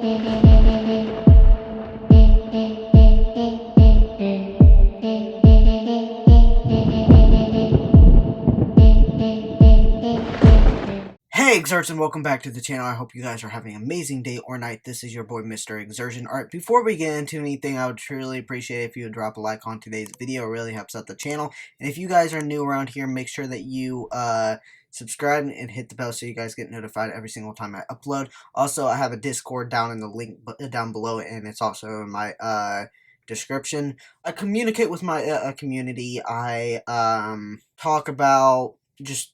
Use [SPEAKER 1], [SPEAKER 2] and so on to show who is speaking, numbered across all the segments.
[SPEAKER 1] Hey Exertion, welcome back to the channel. I hope you guys are having an amazing day or night. This is your boy Mr. Exertion. Alright, before we get into anything, I would truly appreciate if you would drop a like on today's video. It really helps out the channel. And if you guys are new around here, make sure that you subscribe and hit the bell so you guys get notified every single time I upload. Also, I have a Discord down in the link down below, and it's also in my description. I communicate with my community. I talk about just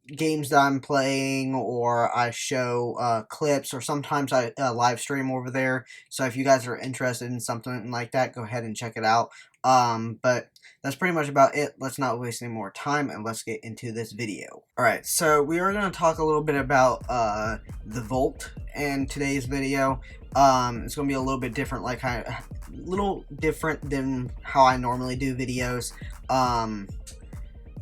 [SPEAKER 1] games that I'm playing, or I show clips, or sometimes I live stream over there. So if you guys are interested in something like that, go ahead and check it out. But that's pretty much about it. Let's not waste any more time, and let's get into this video. Alright, so we are going to talk a little bit about the Vault in today's video. It's going to be a little bit different, little different than how I normally do videos.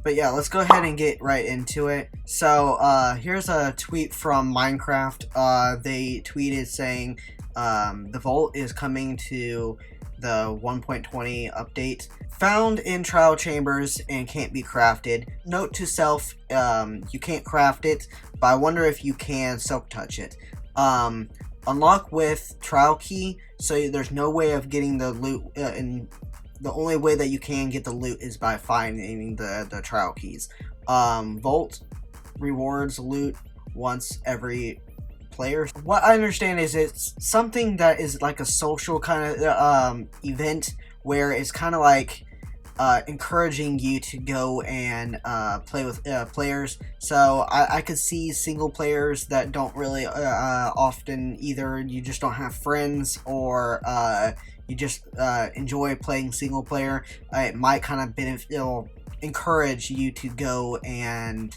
[SPEAKER 1] But yeah, let's go ahead and get right into it. So, here's a tweet from Minecraft. They tweeted saying, the Vault is coming to the 1.20 update. Found in trial chambers and can't be crafted. Note to self, you can't craft it, but I wonder if you can silk touch it. Unlock with trial key, so there's no way of getting the loot the only way that you can get the loot is by finding the trial keys. Vault rewards loot once every player. What I understand is it's something that is like a social kind of event, where it's kind of like encouraging you to go and play with players. So I could see single players that don't really often, either you just don't have friends, or you just enjoy playing single player. It might kind of it'll encourage you to go and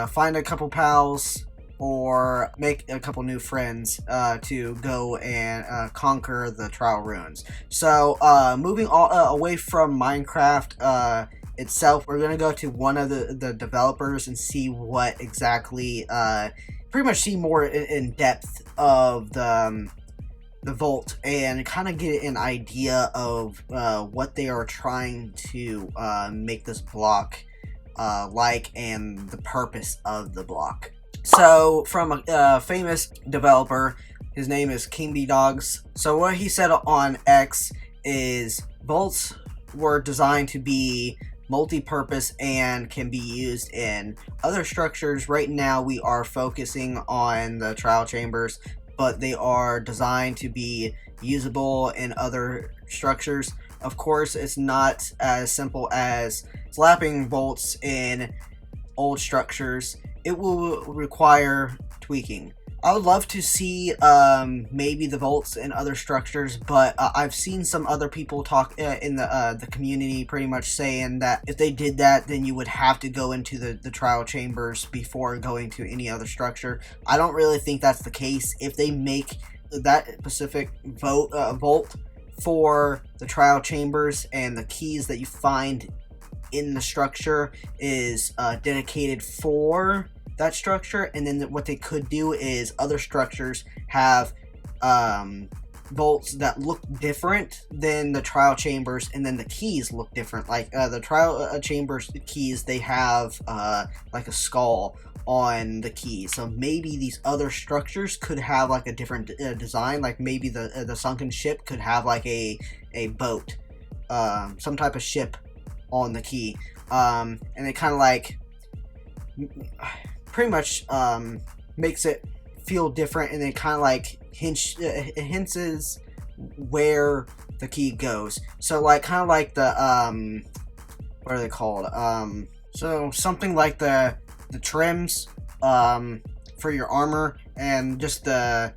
[SPEAKER 1] find a couple pals, or make a couple new friends to go and conquer the trial ruins. So moving away from Minecraft itself, we're gonna go to one of the developers and see what exactly, pretty much see more in depth of the Vault, and kind of get an idea of what they are trying to make this block like, and the purpose of the block. So, from a famous developer, his name is KingBDogs. So what he said on X is, vaults were designed to be multi-purpose and can be used in other structures. Right now we are focusing on the trial chambers, but they are designed to be usable in other structures. Of course, it's not as simple as slapping bolts in old structures. It will require tweaking. I would love to see maybe the vaults in other structures, but I've seen some other people talk in the community pretty much saying that if they did that, then you would have to go into the trial chambers before going to any other structure. I don't really think that's the case. If they make that specific vault for the trial chambers, and the keys that you find in the structure is dedicated for that structure, and then what they could do is other structures have vaults that look different than the trial chambers, and then the keys look different. Like the trial chambers keys, they have like a skull on the key. So maybe these other structures could have like a different design. Like maybe the sunken ship could have like a boat, some type of ship on the key, and it kind of like pretty much makes it feel different, and then kind of like hints where the key goes. So like kind of like the what are they called? So something like the trims for your armor, and just the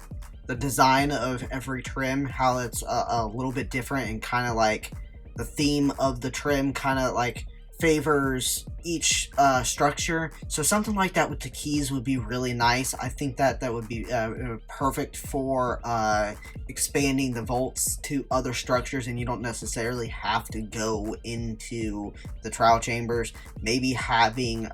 [SPEAKER 1] design of every trim, how it's a little bit different, and kind of like the theme of the trim kind of like favors each structure. So something like that with the keys would be really nice. I think that would be perfect for expanding the vaults to other structures, and you don't necessarily have to go into the trial chambers. Maybe having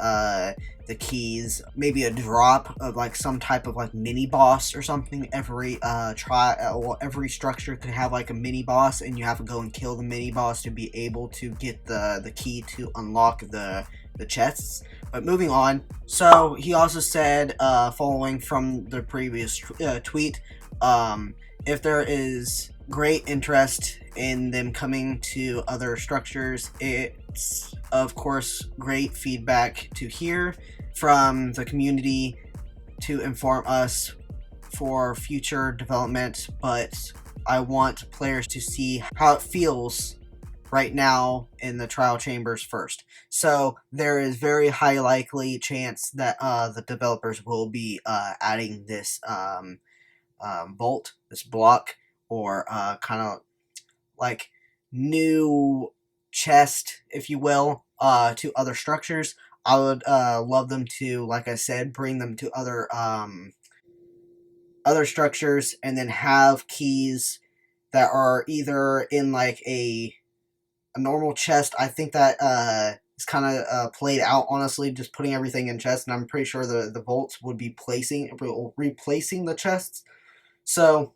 [SPEAKER 1] the keys, maybe a drop of like some type of like mini boss or something. Every every structure could have like a mini boss, and you have to go and kill the mini boss to be able to get the key to unlock the chests. But moving on, so he also said, following from the previous tweet, if there is great interest in them coming to other structures, it's of course great feedback to hear from the community to inform us for future development, but I want players to see how it feels right now in the trial chambers first. So there is very high likely chance that the developers will be adding this vault, this block, or kind of like new chest, if you will, to other structures. I would love them to, like I said, bring them to other structures, and then have keys that are either in like a normal chest. I think that is kind of played out, honestly, just putting everything in chests, and I'm pretty sure the vaults would be replacing the chests. So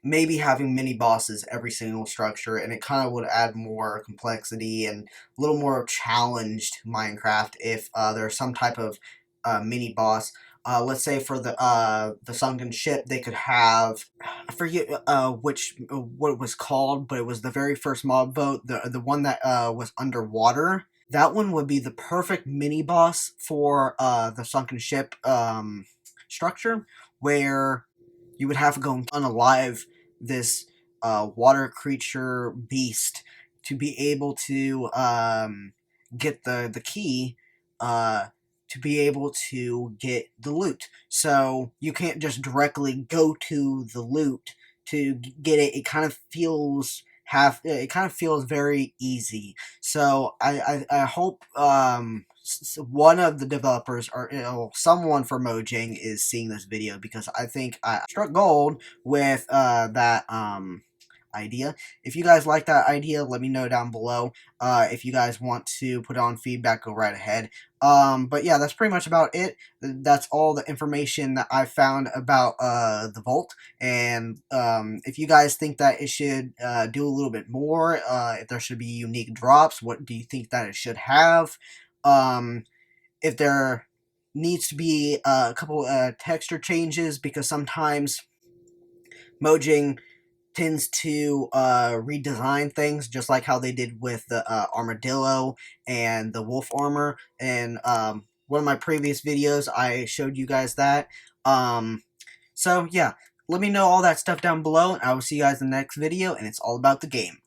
[SPEAKER 1] maybe having mini bosses every single structure, and it kind of would add more complexity and a little more challenge to Minecraft if there's some type of mini boss. Let's say for the sunken ship, they could have, I forget what it was called, but it was the very first mob vote, the one that was underwater. That one would be the perfect mini boss for the sunken ship structure, where you would have to go and unalive this water creature beast to be able to get the key to be able to get the loot. So you can't just directly go to the loot to get it. It kind of feels very easy. So I hope one of the developers, or someone for Mojang, is seeing this video, because I think I struck gold with that idea. If you guys like that idea, let me know down below. If you guys want to put on feedback, go right ahead. But yeah, that's pretty much about it. That's all the information that I found about the vault. And if you guys think that it should do a little bit more, if there should be unique drops, what do you think that it should have? If there needs to be a couple texture changes, because sometimes Mojang tends to redesign things, just like how they did with the armadillo and the wolf armor. And one of my previous videos, I showed you guys that. So yeah, let me know all that stuff down below, and I will see you guys in the next video, and it's all about the game.